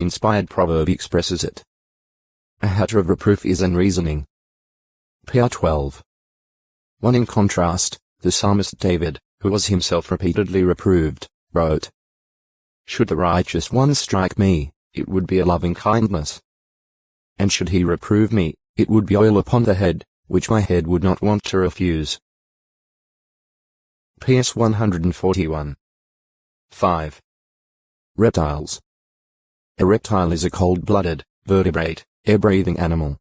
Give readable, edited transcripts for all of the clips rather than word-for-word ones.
inspired proverb expresses it. A hatter of reproof is unreasoning. PR 12. 1. In contrast, the psalmist David, who was himself repeatedly reproved, wrote, "Should the righteous one strike me, it would be a loving kindness. And should he reprove me, it would be oil upon the head, which my head would not want to refuse." PS 141. 5. Reptiles. A reptile is a cold-blooded, vertebrate, air-breathing animal.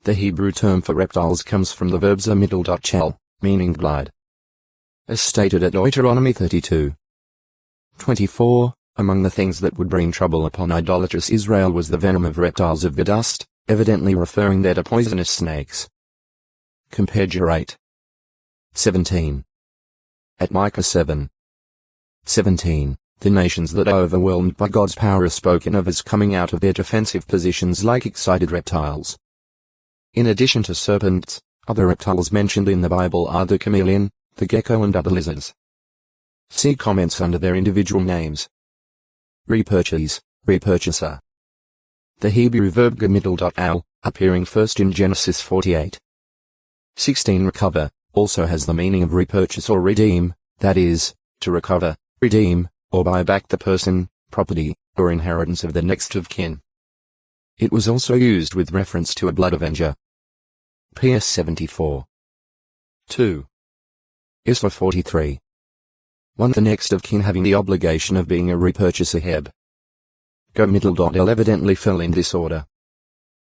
The Hebrew term for reptiles comes from the verb zamidl.chel, meaning glide. As stated at Deuteronomy 32:24, among the things that would bring trouble upon idolatrous Israel was the venom of reptiles of the dust, evidently referring there to poisonous snakes. Compare Jer 8:17. At Micah 7:17, the nations that are overwhelmed by God's power are spoken of as coming out of their defensive positions like excited reptiles. In addition to serpents, other reptiles mentioned in the Bible are the chameleon, the gecko and other lizards. See comments under their individual names. Repurchase, repurchaser. The Hebrew verb gamidl.al, appearing first in Genesis 48:16 recover, also has the meaning of repurchase or redeem, that is, to recover, redeem, or buy back the person, property, or inheritance of the next of kin. It was also used with reference to a blood avenger. PS 74. 2. Isra 43. 1. The next of kin having the obligation of being a repurchaser heb. Go middle.l evidently fell in this order.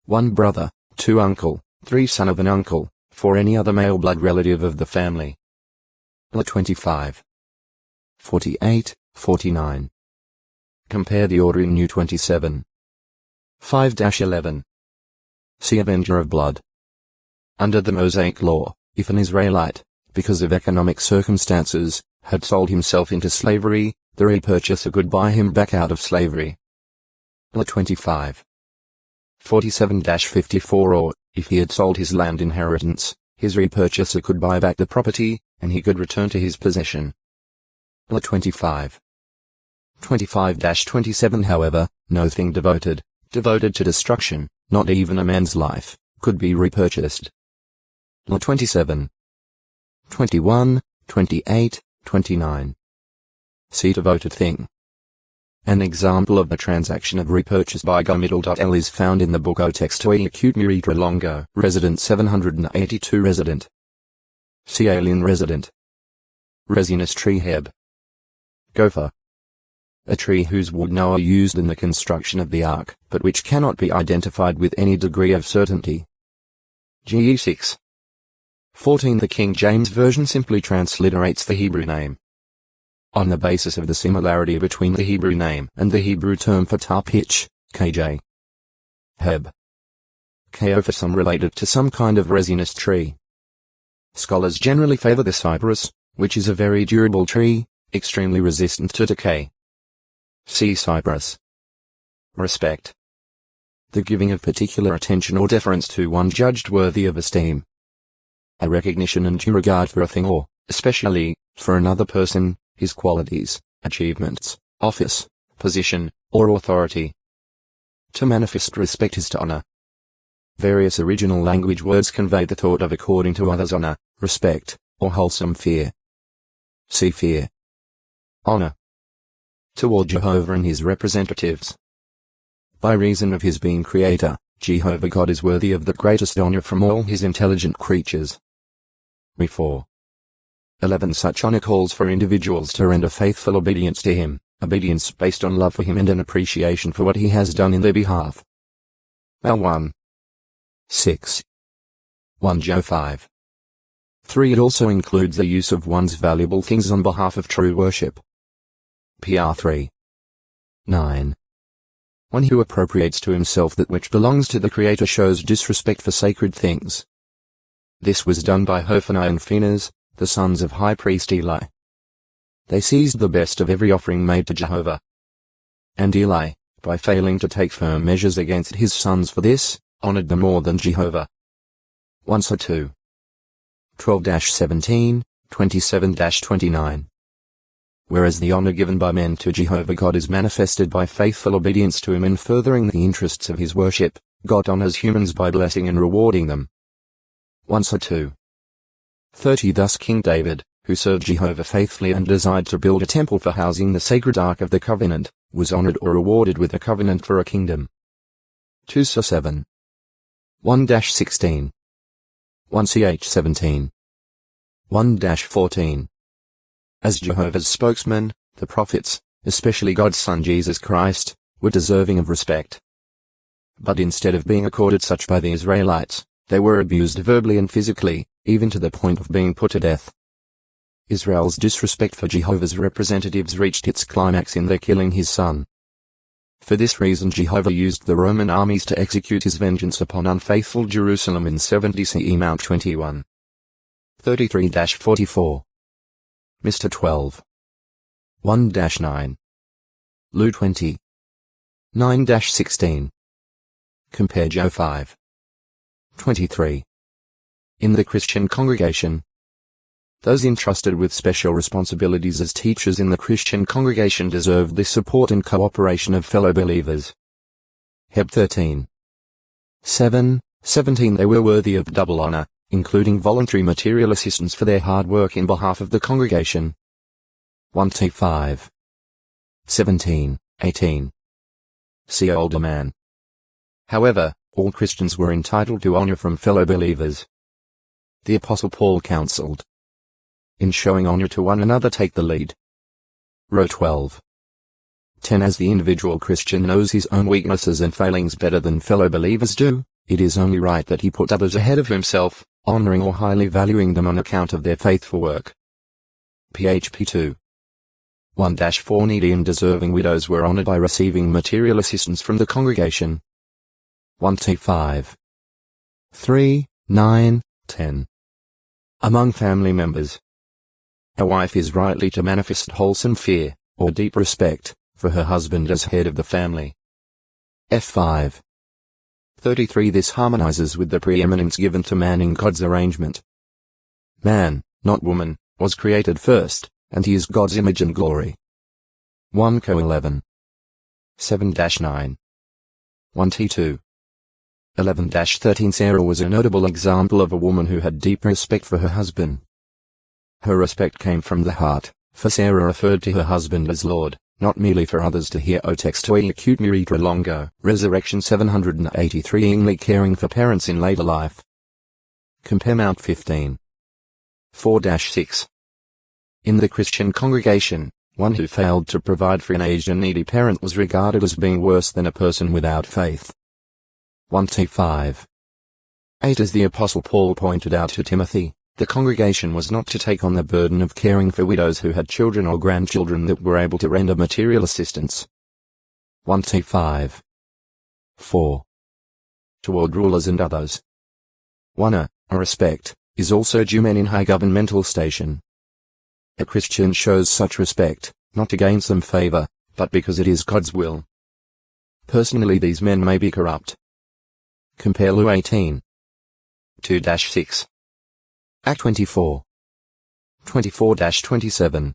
1. Brother, 2. Uncle, 3. Son of an uncle, 4. Any other male blood relative of the family. La 25. 48, 49. Compare the order in New 27. 5-11. See Avenger of Blood. Under the Mosaic Law, if an Israelite, because of economic circumstances, had sold himself into slavery, the repurchaser could buy him back out of slavery. La 25. 47-54 Or, if he had sold his land inheritance, his repurchaser could buy back the property, and he could return to his possession. La 25. 25-27 However, no thing devoted to destruction, not even a man's life, could be repurchased. La 27. 21, 28, 29. See devoted thing. An example of the transaction of repurchase by Gomidl.l is found in the book O Textoi Acute Muritra Longo, Resident 782 Resident. See Alien Resident. Resinous tree heb. Gopher. A tree whose wood Noah used in the construction of the ark, but which cannot be identified with any degree of certainty. GE 6. 14 The King James Version simply transliterates the Hebrew name. On the basis of the similarity between the Hebrew name and the Hebrew term for tar pitch, KJ. Heb. KO for some related to some kind of resinous tree. Scholars generally favor the cypress, which is a very durable tree, extremely resistant to decay. See cypress. Respect. The giving of particular attention or deference to one judged worthy of esteem. A recognition and due regard for a thing or, especially, for another person, his qualities, achievements, office, position, or authority. To manifest respect is to honor. Various original language words convey the thought of according to others honor, respect, or wholesome fear. See fear. Honor. Toward Jehovah and his representatives. By reason of his being creator, Jehovah God is worthy of the greatest honor from all his intelligent creatures. Re 4. 11 Such honor calls for individuals to render faithful obedience to him, obedience based on love for him and an appreciation for what he has done in their behalf. Al 1. 6. 1 Joe 5. 3 It also includes the use of one's valuable things on behalf of true worship. PR 3. 9. One who appropriates to himself that which belongs to the Creator shows disrespect for sacred things. This was done by Hophni and Phinehas, the sons of High Priest Eli. They seized the best of every offering made to Jehovah. And Eli, by failing to take firm measures against his sons for this, honored them more than Jehovah. 1 So 2. 12-17, 27-29. whereas the honor given by men to Jehovah God is manifested by faithful obedience to him in furthering the interests of his worship. God honors humans by blessing and rewarding them. 1 Psalm 2. 30. Thus King David, who served Jehovah faithfully and desired to build a temple for housing the sacred Ark of the Covenant, was honored or rewarded with a covenant for a kingdom. 2 Psalm 7. 1-16. 1 Ch 17. 1-14. As Jehovah's spokesman, the prophets, especially God's Son Jesus Christ, were deserving of respect. But instead of being accorded such by the Israelites, they were abused verbally and physically, even to the point of being put to death. Israel's disrespect for Jehovah's representatives reached its climax in their killing his son. For this reason Jehovah used the Roman armies to execute his vengeance upon unfaithful Jerusalem in 70 CE. Mount 21. 33-44. Mr. 12. 1-9. Lu 20. 9-16. Compare Joe 5. 23. In the Christian congregation, those entrusted with special responsibilities as teachers in the Christian congregation deserve the support and cooperation of fellow believers. Heb 13. 17. They were worthy of double honor, including voluntary material assistance for their hard work in behalf of the congregation. 1 T 5. 17, 18. See older man. However, all Christians were entitled to honor from fellow believers. The Apostle Paul counseled, in showing honor to one another take the lead. Row 12. 10. As the individual Christian knows his own weaknesses and failings better than fellow believers do, it is only right that he put others ahead of himself, honoring or highly valuing them on account of their faithful work. PHP 2. 1-4. Needy and deserving widows were honored by receiving material assistance from the congregation. 1 T 5. 3, 9, 10. Among family members, a wife is rightly to manifest wholesome fear, or deep respect, for her husband as head of the family. F5. 33. This harmonizes with the preeminence given to man in God's arrangement. Man, not woman, was created first, and he is God's image and glory. 1 Co 11. 7-9. 1 T2. 11-13. Sarah was a notable example of a woman who had deep respect for her husband. Her respect came from the heart, for Sarah referred to her husband as Lord, not merely for others to hear. O textoi acute miritra longo. Resurrection 783. Ingly caring for parents in later life. Compare Mount 15. 4-6. In the Christian congregation, one who failed to provide for an aged and needy parent was regarded as being worse than a person without faith. 1 T 5. 8. As the Apostle Paul pointed out to Timothy, the congregation was not to take on the burden of caring for widows who had children or grandchildren that were able to render material assistance. 1 T 5. 4. Toward rulers and others. Honor, or respect, is also due men in high governmental station. A Christian shows such respect, not to gain some favor, but because it is God's will. Personally these men may be corrupt. Compare Lu 18. 2-6. Act 24. 24-27.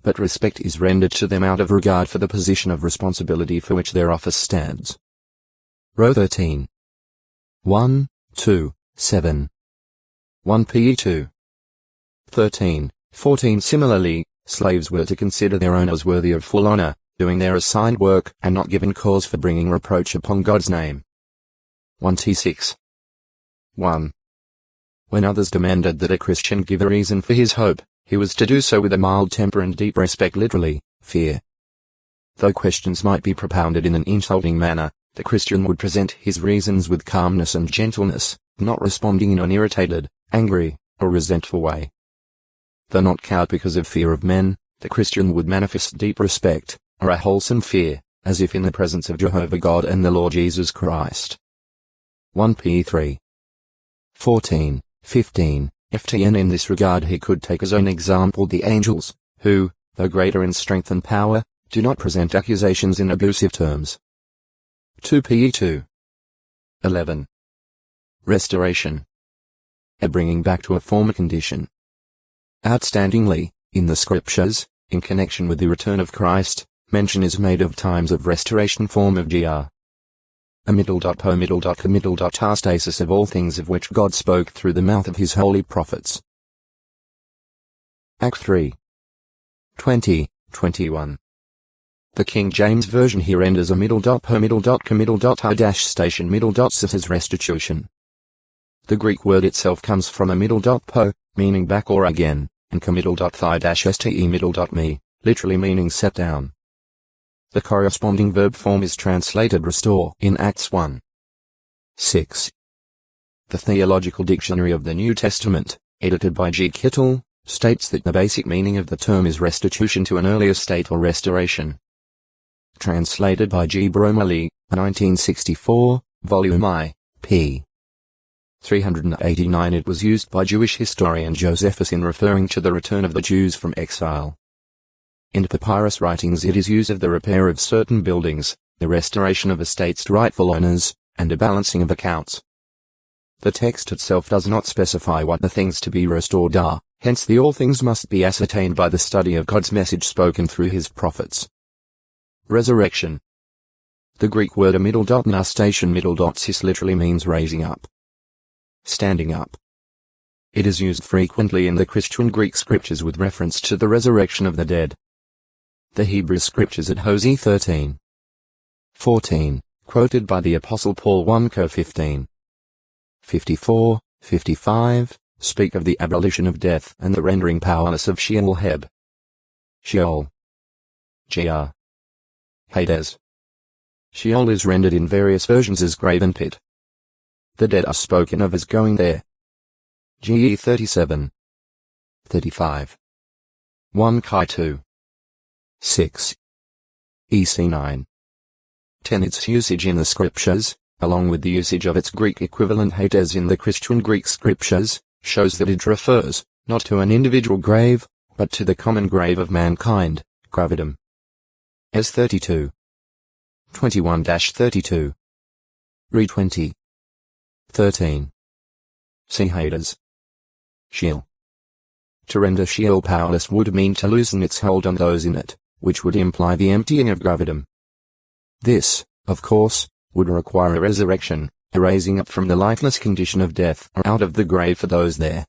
But respect is rendered to them out of regard for the position of responsibility for which their office stands. Row 13. 1, 2, 7. 1 PE 2. 13, 14. Similarly, slaves were to consider their owners worthy of full honor, doing their assigned work and not given cause for bringing reproach upon God's name. 1 T6. 1. When others demanded that a Christian give a reason for his hope, he was to do so with a mild temper and deep respect, literally, fear. Though questions might be propounded in an insulting manner, the Christian would present his reasons with calmness and gentleness, not responding in an irritated, angry, or resentful way. Though not cowed because of fear of men, the Christian would manifest deep respect, or a wholesome fear, as if in the presence of Jehovah God and the Lord Jesus Christ. 1 P 3. 14, 15. FTN. In this regard he could take as own example the angels, who, though greater in strength and power, do not present accusations in abusive terms. 2 PE 2. 11. Restoration. A bringing back to a former condition. Outstandingly, in the scriptures, in connection with the return of Christ, mention is made of times of restoration form of gr. A middle dot po middle dot the middle dot stasis of all things of which God spoke through the mouth of his holy prophets. Act 3. 20, 21. The King James Version here renders a middle dot po middle dot co middle dot dash station middle dot sis as restitution. The Greek word itself comes from a middle dot po, meaning back or again, and co middle dot thigh dash ste middle dot me, literally meaning set down. The corresponding verb form is translated restore in Acts 1. 6. The Theological Dictionary of the New Testament, edited by G. Kittle, states that the basic meaning of the term is restitution to an earlier state or restoration. Translated by G. Bromley, 1964, Volume I, p. 389. It was used by Jewish historian Josephus in referring to the return of the Jews from exile. In papyrus writings it is used of the repair of certain buildings, the restoration of estates to rightful owners, and a balancing of accounts. The text itself does not specify what the things to be restored are, hence the all things must be ascertained by the study of God's message spoken through his prophets. Resurrection. The Greek word a middle dot na station middle dot sis literally means raising up, standing up. It is used frequently in the Christian Greek scriptures with reference to the resurrection of the dead. The Hebrew scriptures at Hosea 13, 14, quoted by the Apostle Paul 1 Co 15, 54, 55, speak of the abolition of death and the rendering powerless of Sheol Heb. Sheol. Gr. Hades. Sheol is rendered in various versions as grave and pit. The dead are spoken of as going there. GE 37. 35. 1 Chi 2. 6. EC 9. 10. Its usage in the scriptures, along with the usage of its Greek equivalent Hades in the Christian Greek scriptures, shows that it refers, not to an individual grave, but to the common grave of mankind, gravidum. S 32. 21-32. Re 20. 13. See Hades. Sheol. To render Sheol powerless would mean to loosen its hold on those in it, which would imply the emptying of gravidum. This, of course, would require a resurrection, a raising up from the lifeless condition of death or out of the grave for those there.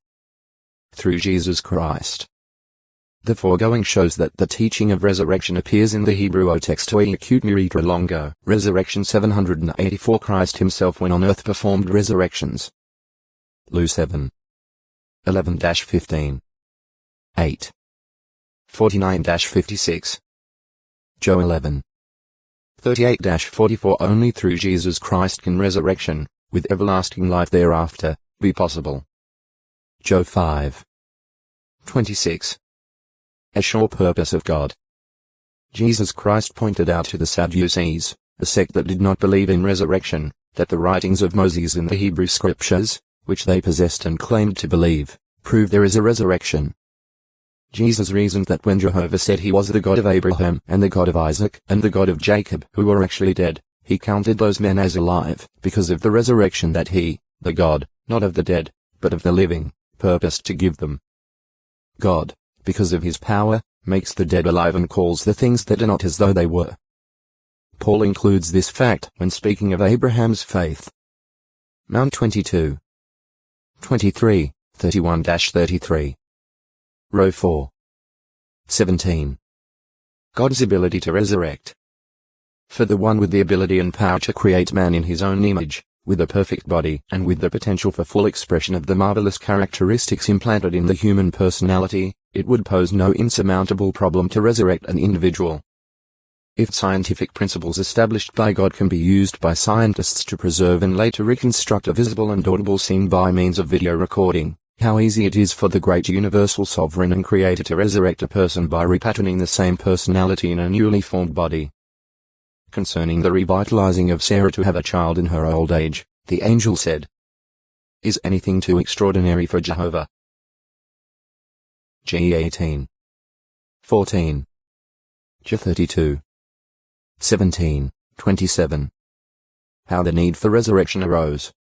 Through Jesus Christ. The foregoing shows that the teaching of resurrection appears in the Hebrew O textoi acute miritra longo, Resurrection 784. Christ himself when on earth performed resurrections. Lu 7. 11-15. 8. 49-56. Joe 11. 38-44. Only through Jesus Christ can resurrection, with everlasting life thereafter, be possible. Joe 5. 26. A sure purpose of God. Jesus Christ pointed out to the Sadducees, a sect that did not believe in resurrection, that the writings of Moses in the Hebrew scriptures, which they possessed and claimed to believe, prove there is a resurrection. Jesus reasoned that when Jehovah said he was the God of Abraham and the God of Isaac and the God of Jacob who were actually dead, he counted those men as alive, because of the resurrection that he, the God, not of the dead, but of the living, purposed to give them. God, because of his power, makes the dead alive and calls the things that are not as though they were. Paul includes this fact when speaking of Abraham's faith. Mount 22. 23, 31-33. Row 4. 17. God's ability to resurrect. For the one with the ability and power to create man in his own image, with a perfect body and with the potential for full expression of the marvelous characteristics implanted in the human personality, it would pose no insurmountable problem to resurrect an individual. If scientific principles established by God can be used by scientists to preserve and later reconstruct a visible and audible scene by means of video recording, how easy it is for the great universal sovereign and creator to resurrect a person by repatterning the same personality in a newly formed body. Concerning the revitalizing of Sarah to have a child in her old age, the angel said, "Is anything too extraordinary for Jehovah?" G 18. 14. J 32. 17, 27. How the need for resurrection arose.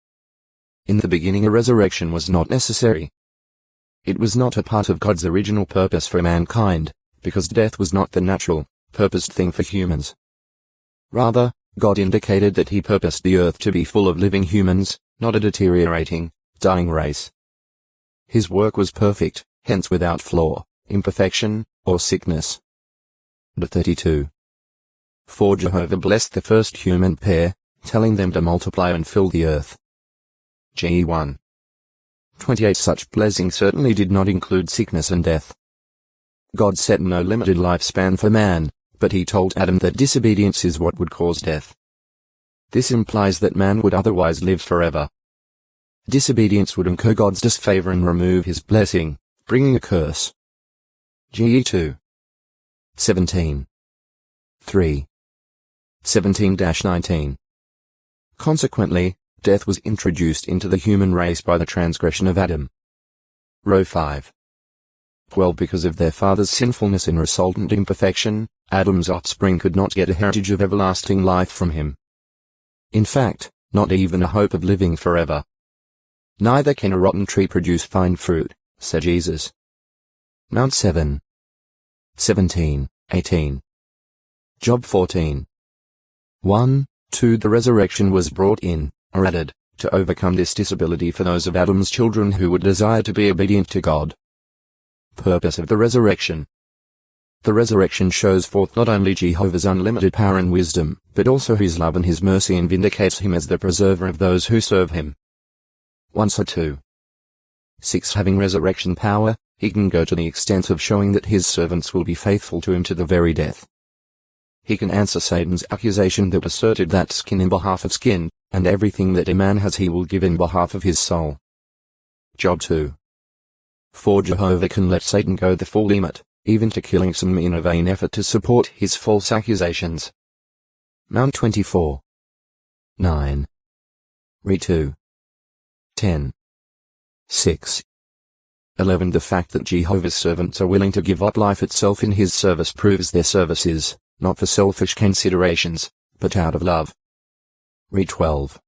In the beginning a resurrection was not necessary. It was not a part of God's original purpose for mankind, because death was not the natural, purposed thing for humans. Rather, God indicated that he purposed the earth to be full of living humans, not a deteriorating, dying race. His work was perfect, hence without flaw, imperfection, or sickness. 32. For Jehovah blessed the first human pair, telling them to multiply and fill the earth. Ge 1. 28. Such blessing certainly did not include sickness and death. God set no limited lifespan for man, but he told Adam that disobedience is what would cause death. This implies that man would otherwise live forever. Disobedience would incur God's disfavor and remove his blessing, bringing a curse. Ge 2. 17. 3. 17-19. Consequently, death was introduced into the human race by the transgression of Adam. Row 5. 12. Because of their father's sinfulness and resultant imperfection, Adam's offspring could not get a heritage of everlasting life from him. In fact, not even a hope of living forever. Neither can a rotten tree produce fine fruit, said Jesus. Mount 7. 17, 18. Job 14. 1, 2. The resurrection was brought in, or added, to overcome this disability for those of Adam's children who would desire to be obedient to God. Purpose of the resurrection. The resurrection shows forth not only Jehovah's unlimited power and wisdom, but also his love and his mercy, and vindicates him as the preserver of those who serve him. 1 or 2. 6. Having resurrection power, he can go to the extent of showing that his servants will be faithful to him to the very death. He can answer Satan's accusation that asserted that skin in behalf of skin, and everything that a man has he will give in behalf of his soul. Job 2. For Jehovah can let Satan go the full limit, even to killing some in a vain effort to support his false accusations. Mount 24. 9. Re 2. 10. 6. 11. The fact that Jehovah's servants are willing to give up life itself in his service proves their service is, not for selfish considerations, but out of love. Re 12.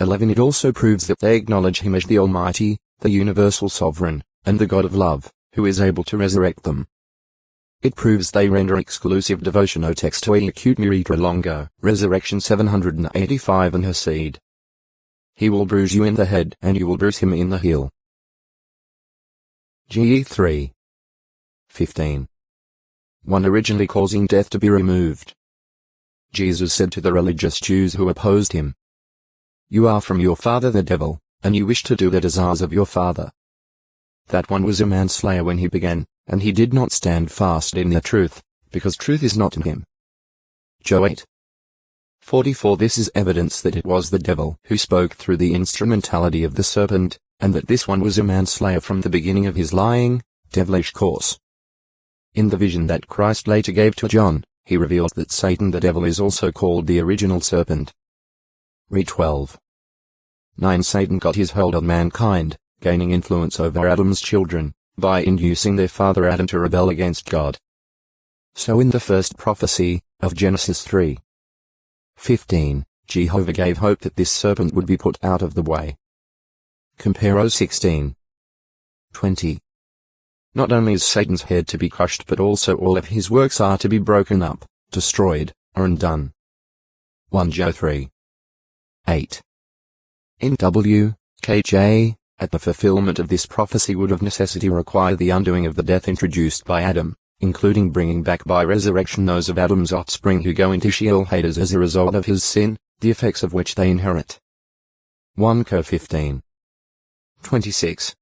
11. It also proves that they acknowledge him as the Almighty, the universal sovereign, and the God of love, who is able to resurrect them. It proves they render exclusive devotion o textui acute miritra longo, Resurrection 785, and her seed. He will bruise you in the head, and you will bruise him in the heel. Ge 3. 15. 1. Originally causing death to be removed. Jesus said to the religious Jews who opposed him, "You are from your father the devil, and you wish to do the desires of your father." That one was a manslayer when he began, and he did not stand fast in the truth, because truth is not in him. Job 8. 44. This is evidence that it was the devil who spoke through the instrumentality of the serpent, and that this one was a manslayer from the beginning of his lying, devilish course. In the vision that Christ later gave to John, he reveals that Satan the devil is also called the original serpent. Re 12. 9. Satan got his hold on mankind, gaining influence over Adam's children, by inducing their father Adam to rebel against God. So in the first prophecy, of Genesis 3. 15, Jehovah gave hope that this serpent would be put out of the way. Compare 16. 20. Not only is Satan's head to be crushed, but also all of his works are to be broken up, destroyed, or undone. 1 Job 3. 8. N.W. K.J. At the fulfillment of this prophecy would of necessity require the undoing of the death introduced by Adam, including bringing back by resurrection those of Adam's offspring who go into Sheol Hades as a result of his sin, the effects of which they inherit. 1 Cor 15. 26.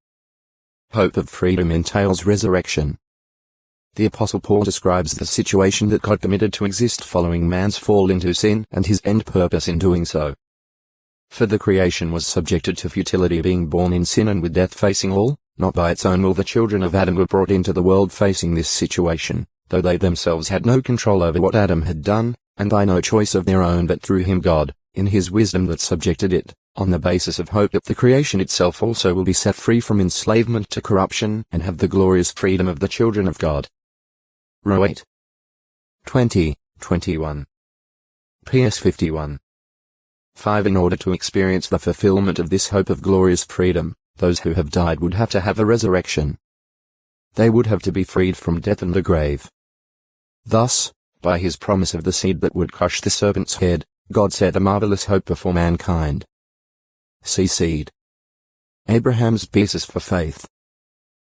Hope of freedom entails resurrection. The Apostle Paul describes the situation that God permitted to exist following man's fall into sin and his end purpose in doing so. For the creation was subjected to futility, being born in sin and with death facing all, not by its own will the children of Adam were brought into the world facing this situation, though they themselves had no control over what Adam had done, and by no choice of their own but through him God, in his wisdom that subjected it, on the basis of hope that the creation itself also will be set free from enslavement to corruption and have the glorious freedom of the children of God. Row 8. 20, 21. PS 51. 5. In order to experience the fulfillment of this hope of glorious freedom, those who have died would have to have a resurrection. they would have to be freed from death and the grave. Thus, by his promise of the seed that would crush the serpent's head, God set a marvelous hope before mankind. See seed. Abraham's basis for faith.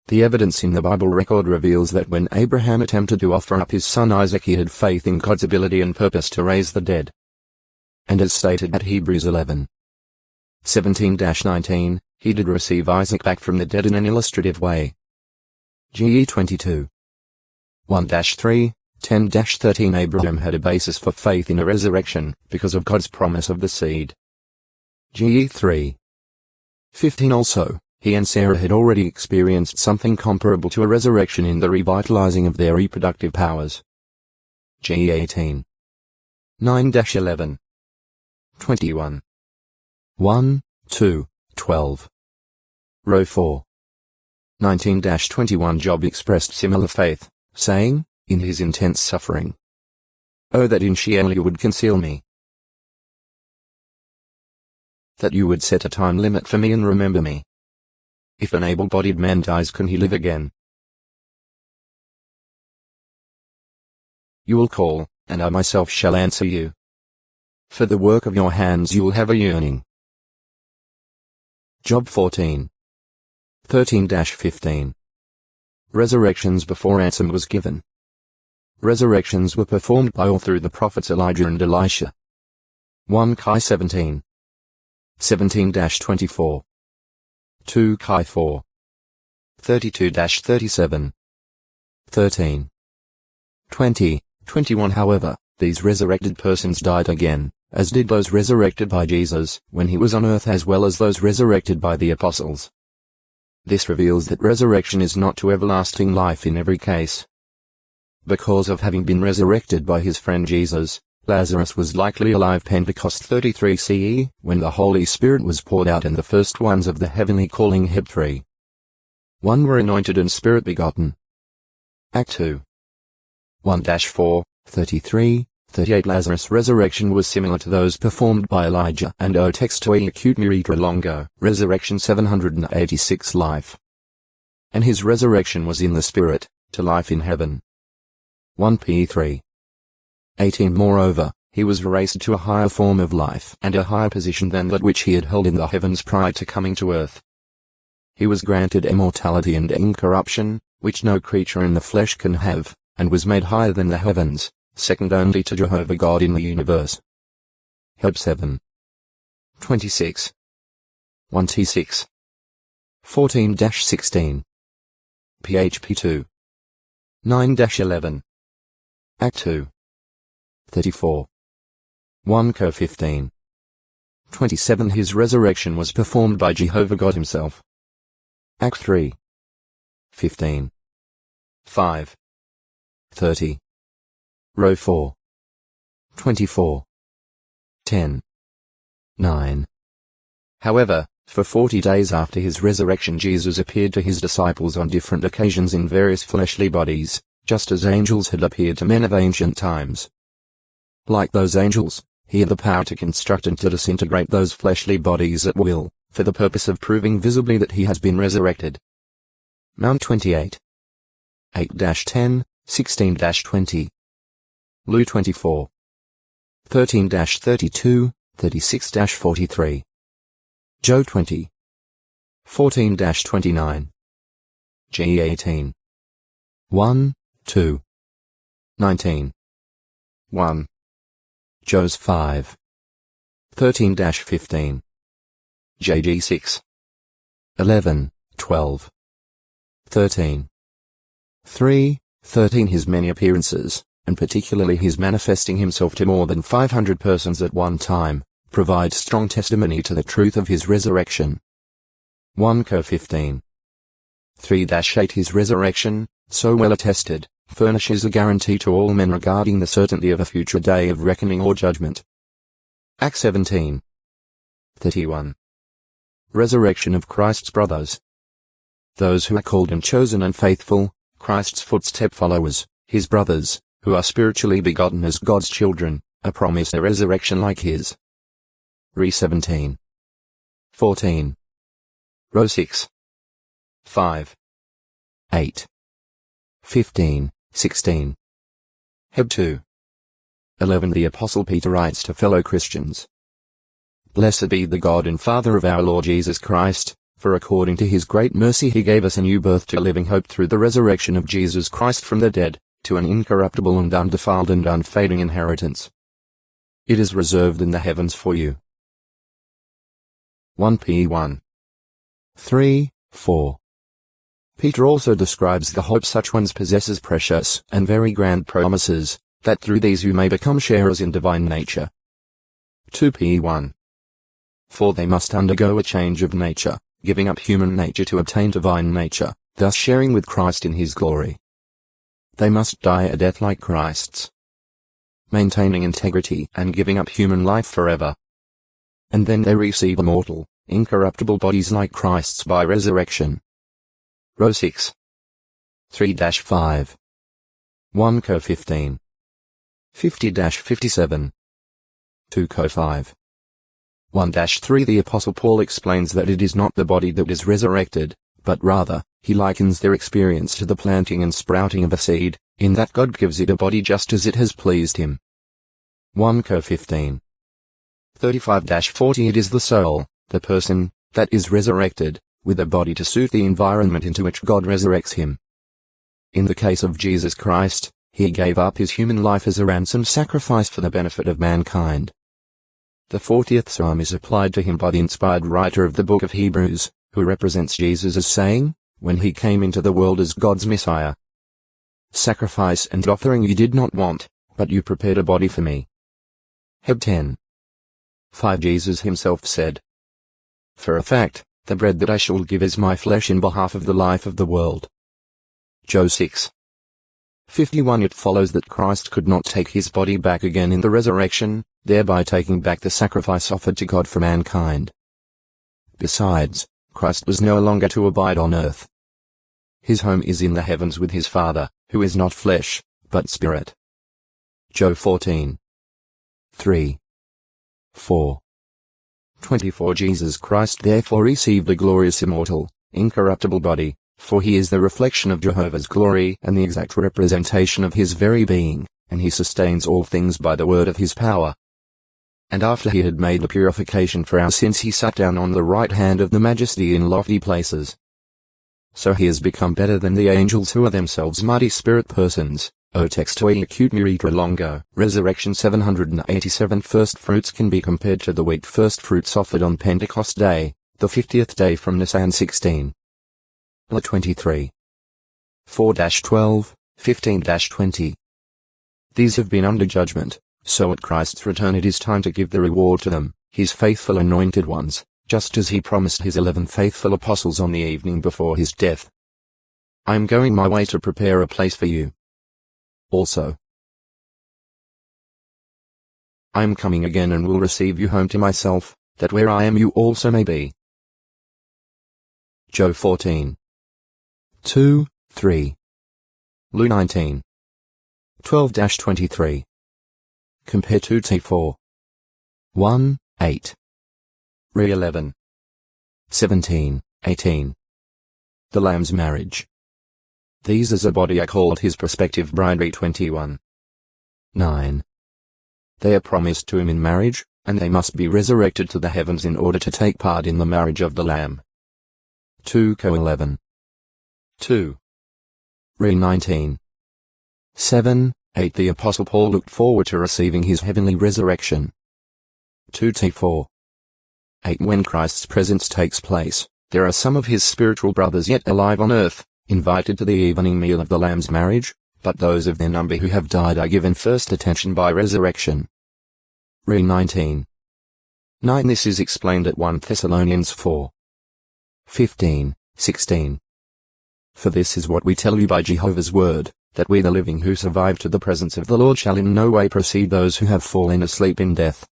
The evidence in the Bible record reveals that when Abraham attempted to offer up his son Isaac, he had faith in God's ability and purpose to raise the dead. And as stated at Hebrews 11:17-19, he did receive Isaac back from the dead in an illustrative way. GE 22. 1-3, 10-13. Abraham had a basis for faith in a resurrection, because of God's promise of the seed. GE 3. 15. Also, he and Sarah had already experienced something comparable to a resurrection in the revitalizing of their reproductive powers. GE 18. 9-11. 21. 1, 2, 12. Row 4. 19-21. Job expressed similar faith, saying, in his intense suffering, "Oh, that in Sheol you would conceal me, that you would set a time limit for me and remember me. If an able-bodied man dies, can he live again? You will call, and I myself shall answer you. For the work of your hands you will have a yearning." Job 14. 13-15. Resurrections before ransom was given. Resurrections were performed by or through the prophets Elijah and Elisha. 1 Kai 17. 17-24. 2 Kai 4. 32-37. 13. 20, 21. However, these resurrected persons died again, as did those resurrected by Jesus when he was on earth, as well as those resurrected by the apostles. This reveals that resurrection is not to everlasting life in every case. Because of having been resurrected by his friend Jesus, Lazarus was likely alive Pentecost 33 CE, when the Holy Spirit was poured out and the first ones of the heavenly calling Heb 3. 1 were anointed and Spirit begotten. Act 2. 1-4, 33, 38. Lazarus' resurrection was similar to those performed by Elijah and O textoi acute miritra longo, resurrection 786 life. And his resurrection was in the Spirit, to life in heaven. 1 P 3. 18. Moreover, he was raised to a higher form of life and a higher position than that which he had held in the heavens prior to coming to earth. He was granted immortality and incorruption, which no creature in the flesh can have, and was made higher than the heavens, second only to Jehovah God in the universe. Heb 7. 26. 1 T6. 14-16. PHP 2. 9-11. Act 2. 34. 1 Co 15. 27. His resurrection was performed by Jehovah God himself. Act 3. 15. 5. 30. Row 4. 24. 10. 9. However, for 40 days after his resurrection Jesus appeared to his disciples on different occasions in various fleshly bodies, just as angels had appeared to men of ancient times. Like those angels, he had the power to construct and to disintegrate those fleshly bodies at will, for the purpose of proving visibly that he has been resurrected. Mount 28. 8-10, 16-20. Lu 24. 13-32, 36-43. Joe 20. 14-29. G 18. 1, 2. 19. 1. Joe's 5. 13-15. JG 6. 11, 12. 13. 3, 13. His many appearances, and particularly his manifesting himself to more than 500 persons at one time, provide strong testimony to the truth of his resurrection. 1 Co 15. 3-8. His resurrection, so well attested, furnishes a guarantee to all men regarding the certainty of a future day of reckoning or judgment. Acts 17. 31. Resurrection of Christ's brothers. Those who are called and chosen and faithful, Christ's footstep followers, his brothers, who are spiritually begotten as God's children, are promised a resurrection like his. Re 17. 14. Row 6. 5. 8. 15, 16. Heb 2. 11. The Apostle Peter writes to fellow Christians. Blessed be the God and Father of our Lord Jesus Christ, for according to his great mercy he gave us a new birth to living hope through the resurrection of Jesus Christ from the dead, to an incorruptible and undefiled and unfading inheritance. It is reserved in the heavens for you. 1 Peter 1. 3, 4. Peter also describes the hope such ones possess as precious and very grand promises, that through these you may become sharers in divine nature. 2 Peter 1. For they must undergo a change of nature, giving up human nature to obtain divine nature, thus sharing with Christ in his glory. They must die a death like Christ's, maintaining integrity and giving up human life forever. And then they receive immortal, incorruptible bodies like Christ's by resurrection. Row 6. 3-5. 1 Co 15. 50-57. 2 Co 5. 1-3. The Apostle Paul explains that it is not the body that is resurrected, but rather, he likens their experience to the planting and sprouting of a seed, in that God gives it a body just as it has pleased him. 1 Co 15. 35-40. It is the soul, the person, that is resurrected, with a body to suit the environment into which God resurrects him. In the case of Jesus Christ, he gave up his human life as a ransom sacrifice for the benefit of mankind. The 40th Psalm is applied to him by the inspired writer of the book of Hebrews, who represents Jesus as saying, when he came into the world as God's Messiah, sacrifice and offering you did not want, but you prepared a body for me. Heb 10. 5. Jesus himself said, for a fact, the bread that I shall give is my flesh in behalf of the life of the world. Job 6. 51. It follows that Christ could not take his body back again in the resurrection, thereby taking back the sacrifice offered to God for mankind. Besides, Christ was no longer to abide on earth. His home is in the heavens with his Father, who is not flesh, but spirit. Job 14. 3. 4. 24. Jesus Christ therefore received a glorious immortal, incorruptible body, for he is the reflection of Jehovah's glory and the exact representation of his very being, and he sustains all things by the word of his power. And after he had made the purification for our sins he sat down on the right hand of the Majesty in lofty places. So he has become better than the angels who are themselves mighty spirit persons. O textoi acute muritra longo. Resurrection 787. First fruits can be compared to the wheat first fruits offered on Pentecost Day, the 50th day from Nisan 16. La 23. 4-12, 15-20. These have been under judgment, so at Christ's return it is time to give the reward to them, his faithful anointed ones, just as he promised his 11 faithful apostles on the evening before his death. I am going my way to prepare a place for you. Also, I am coming again and will receive you home to myself, that where I am you also may be. Job 14. 2, 3. Lu 19. 12-23. Compare 2T4. 1, 8. Re 11. 17, 18. The Lamb's marriage. These as a body are called his prospective bride. Re 21. 9. They are promised to him in marriage, and they must be resurrected to the heavens in order to take part in the marriage of the Lamb. 2 Co 11. 2. Re 19. 7, 8. The Apostle Paul looked forward to receiving his heavenly resurrection. 2T4. 8. When Christ's presence takes place, there are some of his spiritual brothers yet alive on earth, invited to the evening meal of the Lamb's marriage, but those of their number who have died are given first attention by resurrection. Re 19. 9. This is explained at 1 Thessalonians 4. 15, 16. For this is what we tell you by Jehovah's word, that we the living who survive to the presence of the Lord shall in no way precede those who have fallen asleep in death.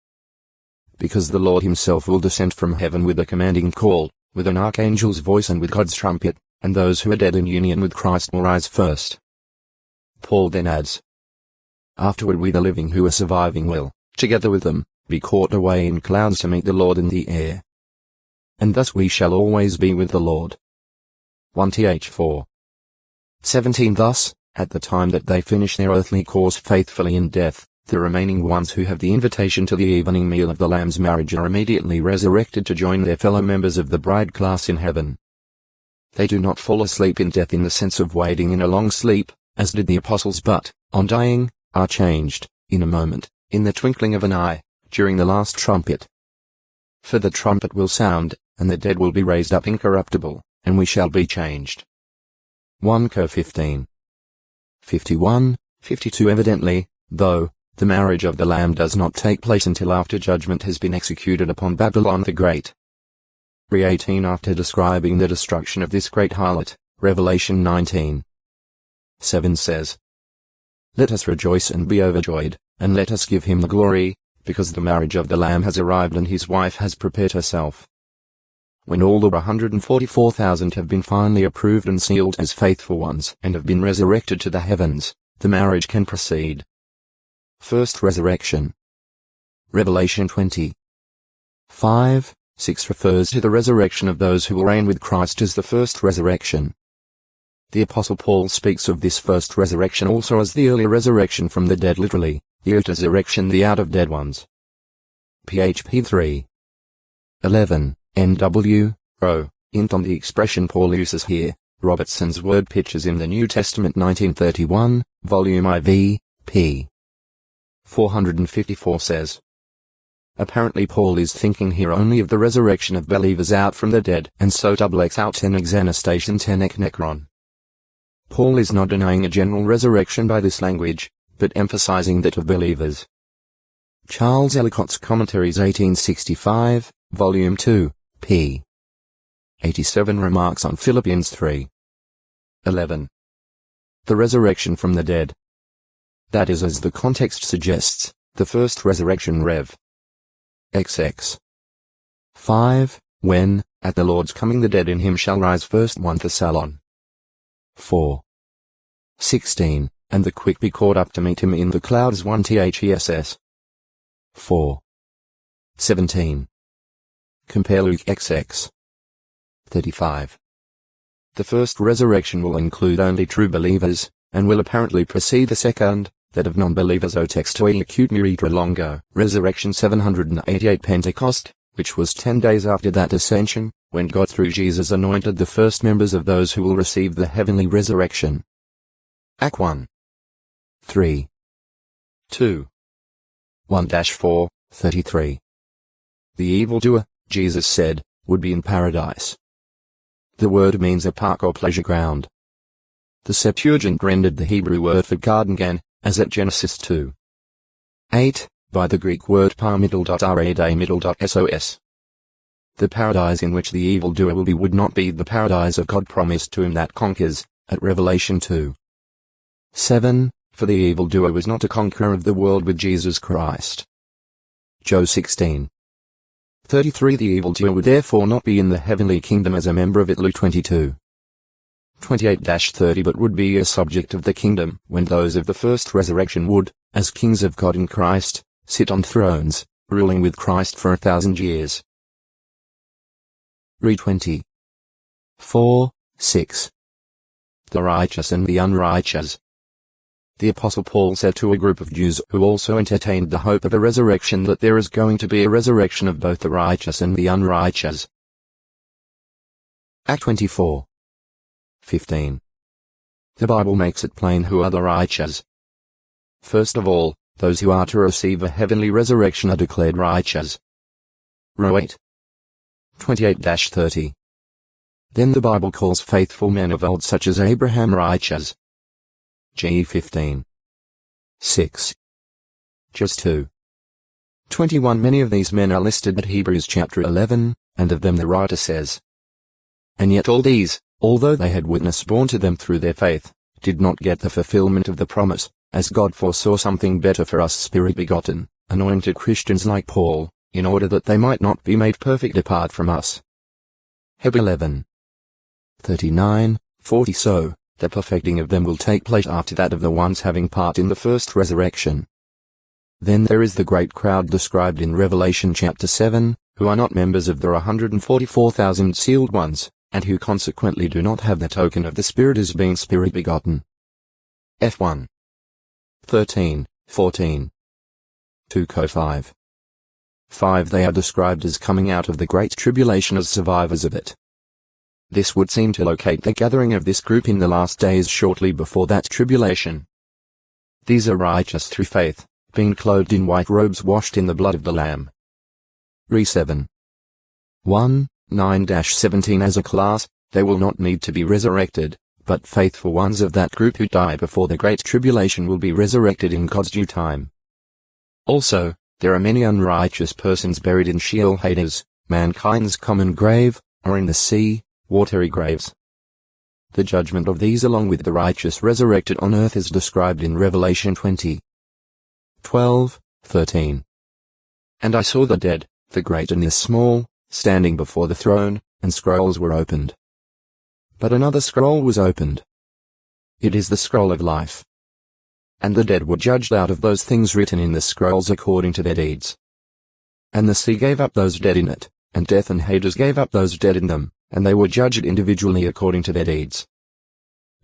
Because the Lord himself will descend from heaven with a commanding call, with an archangel's voice and with God's trumpet, and those who are dead in union with Christ will rise first. Paul then adds, afterward we the living who are surviving will, together with them, be caught away in clouds to meet the Lord in the air. And thus we shall always be with the Lord. 1Th 4. 17. Thus, at the time that they finish their earthly course faithfully in death, the remaining ones who have the invitation to the evening meal of the Lamb's marriage are immediately resurrected to join their fellow members of the bride class in heaven. They do not fall asleep in death in the sense of wading in a long sleep, as did the apostles, but, on dying, are changed, in a moment, in the twinkling of an eye, during the last trumpet. For the trumpet will sound, and the dead will be raised up incorruptible, and we shall be changed. 1 Cor 15. 51, 52. Evidently, though, the marriage of the Lamb does not take place until after judgment has been executed upon Babylon the Great. Re 18. After describing the destruction of this great harlot, Revelation 19. 7 says, "Let us rejoice and be overjoyed, and let us give him the glory, because the marriage of the Lamb has arrived and his wife has prepared herself." When all the 144,000 have been finally approved and sealed as faithful ones and have been resurrected to the heavens, the marriage can proceed. First resurrection. Revelation 20. 5, 6 refers to the resurrection of those who will reign with Christ as the first resurrection. The Apostle Paul speaks of this first resurrection also as the early resurrection from the dead, literally, the resurrection, the out of dead ones. PHP 3. 11. NW, Ro, int on the expression Paul uses here, Robertson's Word Pictures in the New Testament 1931, Volume IV, p. 454 says. Apparently Paul is thinking here only of the resurrection of believers out from the dead, and so XX out ten exanastation ten ek necron. Paul is not denying a general resurrection by this language, but emphasizing that of believers. Charles Ellicott's Commentaries 1865, Volume 2, p. 87 remarks on Philippians 3. 11. The resurrection from the dead. That is, as the context suggests, the first resurrection Rev. XX. 5, when, at the Lord's coming the dead in him shall rise first. 1 Thessalon. 4. 16, and the quick be caught up to meet him in the clouds. 1 Thess. 4. 17. Compare Luke XX. 35. The first resurrection will include only true believers, and will apparently precede the second, that of non-believers. O textoi acute miritra longo. Resurrection 788 Pentecost, which was 10 days after that ascension, when God through Jesus anointed the first members of those who will receive the heavenly resurrection. Act 1. 3. 2. 1-4, 33. The evildoer, Jesus said, would be in paradise. The word means a park or pleasure ground. The Septuagint rendered the Hebrew word for garden gan, as at Genesis 2. 8, by the Greek word par-middle.rad-middle.sos. The paradise in which the evildoer will be would not be the paradise of God promised to him that conquers, at Revelation 2. 7, for the evildoer was not a conqueror of the world with Jesus Christ. Job 16. 33. The evildoer would therefore not be in the heavenly kingdom as a member of it. Luke 22. 28-30 but would be a subject of the kingdom when those of the first resurrection would, as kings of God in Christ, sit on thrones, ruling with Christ for 1,000 years. Re 20. 4, 6. The righteous and the unrighteous. The Apostle Paul said to a group of Jews who also entertained the hope of a resurrection that there is going to be a resurrection of both the righteous and the unrighteous. Act 24. 15. The Bible makes it plain who are the righteous. First of all, those who are to receive a heavenly resurrection are declared righteous. Row 8. 28-30. Then the Bible calls faithful men of old such as Abraham righteous. G 15. 6. Just 2. 21. Many of these men are listed at Hebrews chapter 11, and of them the writer says, "And yet all these, although they had witness borne to them through their faith, did not get the fulfillment of the promise, as God foresaw something better for us spirit-begotten, anointed Christians like Paul, in order that they might not be made perfect apart from us." Heb 11. 39, 40. So, the perfecting of them will take place after that of the ones having part in the first resurrection. Then there is the great crowd described in Revelation chapter 7, who are not members of the 144,000 sealed ones, and who consequently do not have the token of the Spirit as being spirit-begotten. F1. 13, 14. 2 Co 5. 5. They are described as coming out of the Great Tribulation as survivors of it. This would seem to locate the gathering of this group in the last days shortly before that tribulation. These are righteous through faith, being clothed in white robes washed in the blood of the Lamb. Re 7. 1, 9-17. As a class, they will not need to be resurrected, but faithful ones of that group who die before the Great Tribulation will be resurrected in God's due time. Also, there are many unrighteous persons buried in Sheol Hades, mankind's common grave, or in the sea, watery graves. The judgment of these along with the righteous resurrected on earth is described in Revelation 20. 12, 13. And I saw the dead, the great and the small, standing before the throne, and scrolls were opened. But another scroll was opened. It is the scroll of life. And the dead were judged out of those things written in the scrolls according to their deeds. And the sea gave up those dead in it, and death and Hades gave up those dead in them, and they were judged individually according to their deeds.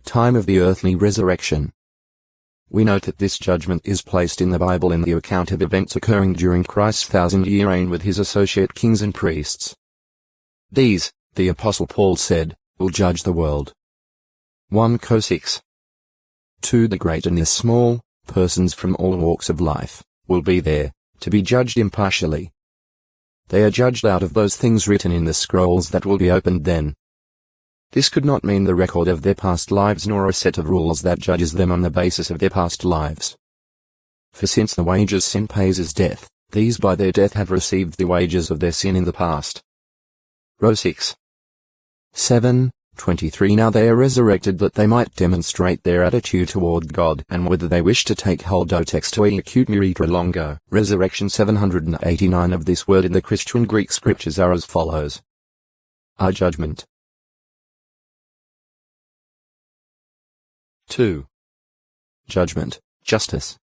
Time of the earthly resurrection. We note that this judgment is placed in the Bible in the account of events occurring during Christ's 1,000-year reign with his associate kings and priests. These, the Apostle Paul said, will judge the world. 1 Co 6. 2 The great and the small, persons from all walks of life, will be there, to be judged impartially. They are judged out of those things written in the scrolls that will be opened then. This could not mean the record of their past lives nor a set of rules that judges them on the basis of their past lives. For since the wages sin pays is death, these by their death have received the wages of their sin in the past. Row 6. 7, 23. Now they are resurrected that they might demonstrate their attitude toward God and whether they wish to take hold o textoi acute miritra longo. Resurrection 789 of this word in the Christian Greek scriptures are as follows. Our judgment. 2. Judgment, justice.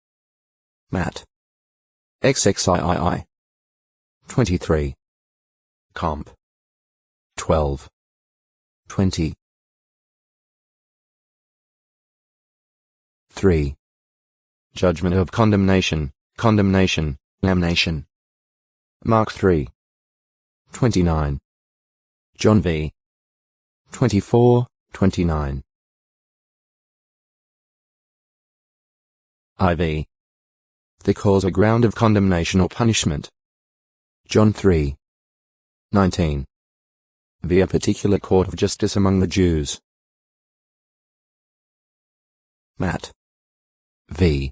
Mat. XXIII. 23. Comp. 12. 20. 3. Judgment of condemnation, condemnation, damnation. Mark 3. 29. John v. 24, 29. IV. The cause or ground of condemnation or punishment. John 3. 19. Via particular court of justice among the Jews. Matt. V.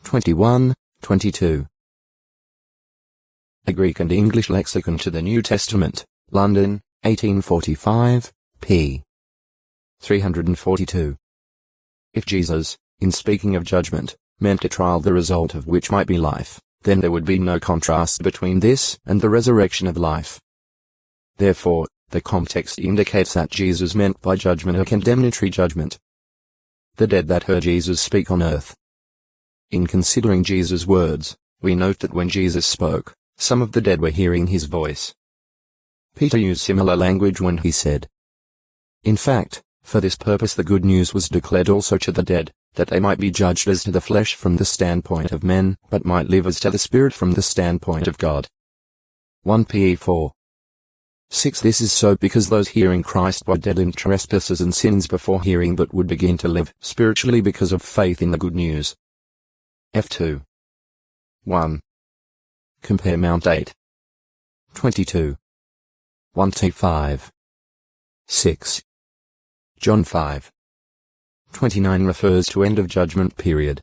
21, 22. A Greek and English lexicon to the New Testament, London, 1845, p. 342. If Jesus, in speaking of judgment, meant a trial the result of which might be life, then there would be no contrast between this and the resurrection of life. Therefore, the context indicates that Jesus meant by judgment a condemnatory judgment. The dead that heard Jesus speak on earth. In considering Jesus' words, we note that when Jesus spoke, some of the dead were hearing his voice. Peter used similar language when he said, in fact, for this purpose the good news was declared also to the dead, that they might be judged as to the flesh from the standpoint of men, but might live as to the spirit from the standpoint of God. 1 Pe 4. 6. This is so because those hearing Christ were dead in trespasses and sins before hearing but would begin to live spiritually because of faith in the good news. F2. 1. Compare Mount 8. 22. 1-5. 6. John 5. 29 refers to end of judgment period.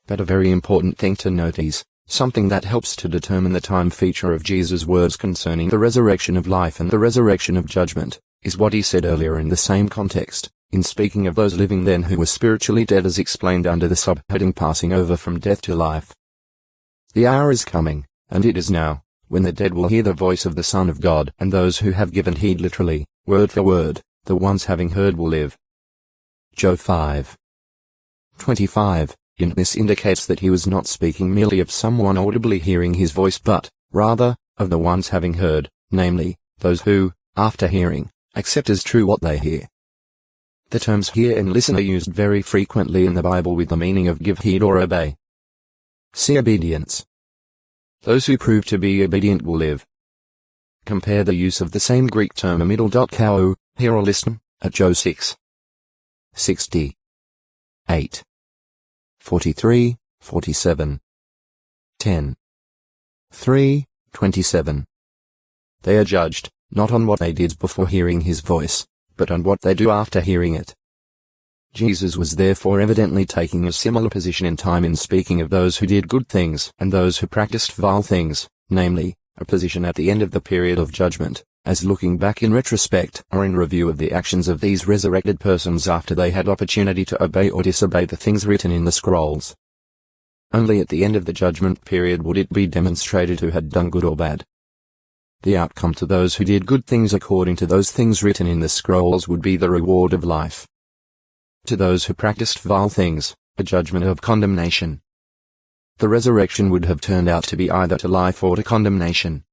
But a very important thing to note is, something that helps to determine the time feature of Jesus' words concerning the resurrection of life and the resurrection of judgment, is what he said earlier in the same context, in speaking of those living then who were spiritually dead as explained under the subheading passing over from death to life. The hour is coming, and it is now, when the dead will hear the voice of the Son of God, and those who have given heed literally, word for word, the ones having heard will live. Job 5. 25. This indicates that he was not speaking merely of someone audibly hearing his voice but, rather, of the ones having heard, namely, those who, after hearing, accept as true what they hear. The terms hear and listen are used very frequently in the Bible with the meaning of give heed or obey. See obedience. Those who prove to be obedient will live. Compare the use of the same Greek term amidal.kao, hear or listen, at Job 6. 60. 8. 43, 47. 10. 3, 27. They are judged, not on what they did before hearing his voice, but on what they do after hearing it. Jesus was therefore evidently taking a similar position in time in speaking of those who did good things and those who practiced vile things, namely, a position at the end of the period of judgment, as looking back in retrospect or in review of the actions of these resurrected persons after they had opportunity to obey or disobey the things written in the scrolls. Only at the end of the judgment period would it be demonstrated who had done good or bad. The outcome to those who did good things according to those things written in the scrolls would be the reward of life. To those who practiced vile things, a judgment of condemnation. The resurrection would have turned out to be either to life or to condemnation.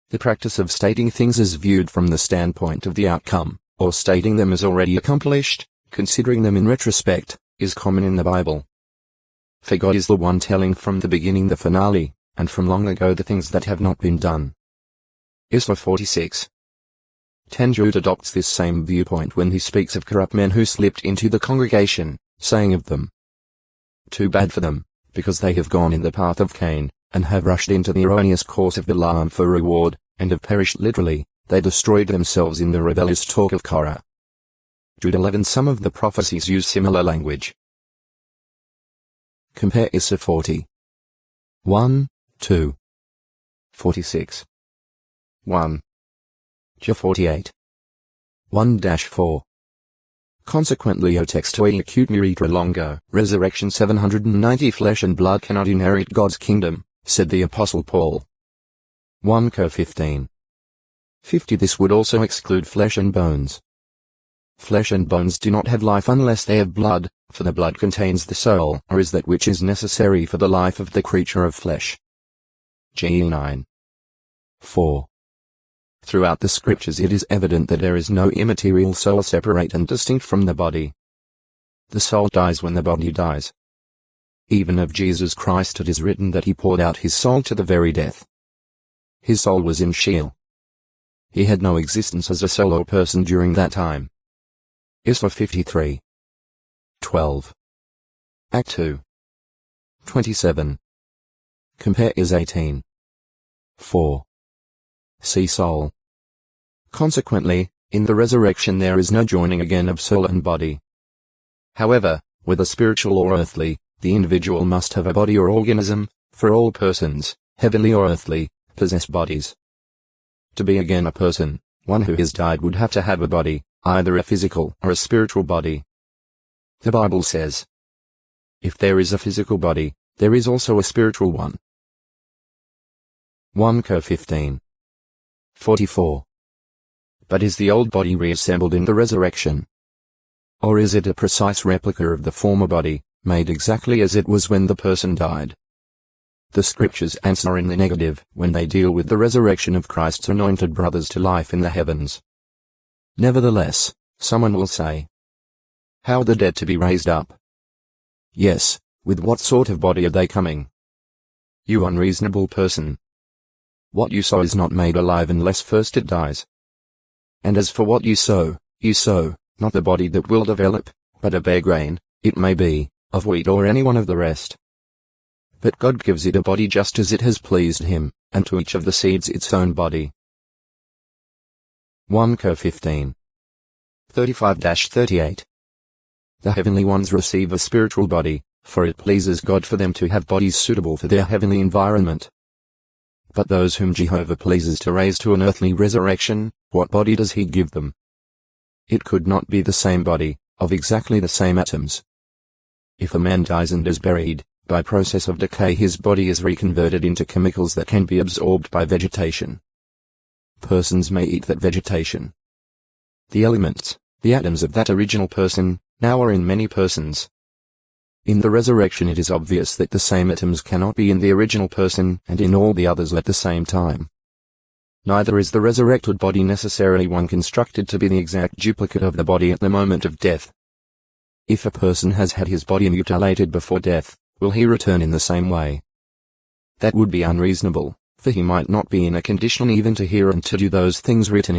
The practice of stating things as viewed from the standpoint of the outcome, or stating them as already accomplished, considering them in retrospect, is common in the Bible. For God is the one telling from the beginning the finale, and from long ago the things that have not been done. Isra 46. 10. Jude adopts this same viewpoint when he speaks of corrupt men who slipped into the congregation, saying of them, "Too bad for them, because they have gone in the path of Cain, and have rushed into the erroneous course of Balaam for reward, and have perished literally, they destroyed themselves in the rebellious talk of Korah." Jude 11. Some of the prophecies use similar language. Compare Isra 40. 1, 2. 46. 1. Jah 48. 1-4. Consequently o textoi acute miritra longo, resurrection 790 flesh and blood cannot inherit God's kingdom, said the Apostle Paul. 1 Cor 15. 50. This would also exclude flesh and bones. Flesh and bones do not have life unless they have blood, for the blood contains the soul, or is that which is necessary for the life of the creature of flesh. Ge 9. 4. Throughout the scriptures it is evident that there is no immaterial soul separate and distinct from the body. The soul dies when the body dies. Even of Jesus Christ it is written that he poured out his soul to the very death. His soul was in Sheol. He had no existence as a soul or person during that time. Isra 53. 12. Act 2. 27. Compare Is 18. 4. See soul. Consequently, in the resurrection there is no joining again of soul and body. However, whether spiritual or earthly, the individual must have a body or organism, for all persons, heavenly or earthly, possess bodies. To be again a person, one who has died would have to have a body, either a physical or a spiritual body. The Bible says, if there is a physical body, there is also a spiritual one. 1 Cor 15. 44. But is the old body reassembled in the resurrection? Or is it a precise replica of the former body, made exactly as it was when the person died? The scriptures answer in the negative when they deal with the resurrection of Christ's anointed brothers to life in the heavens. Nevertheless, someone will say, how are the dead to be raised up? Yes, with what sort of body are they coming? You unreasonable person. What you sow is not made alive unless first it dies. And as for what you sow, not the body that will develop, but a bare grain, it may be, of wheat or any one of the rest. But God gives it a body just as it has pleased him, and to each of the seeds its own body. 1 Cor 15. 35-38. The heavenly ones receive a spiritual body, for it pleases God for them to have bodies suitable for their heavenly environment. But those whom Jehovah pleases to raise to an earthly resurrection, what body does he give them? It could not be the same body, of exactly the same atoms. If a man dies and is buried, by process of decay his body is reconverted into chemicals that can be absorbed by vegetation. Persons may eat that vegetation. The elements, the atoms of that original person, now are in many persons. In the resurrection it is obvious that the same atoms cannot be in the original person and in all the others at the same time. neither is the resurrected body necessarily one constructed to be the exact duplicate of the body at the moment of death. If a person has had his body mutilated before death, will he return in the same way? That would be unreasonable, for he might not be in a condition even to hear and to do those things written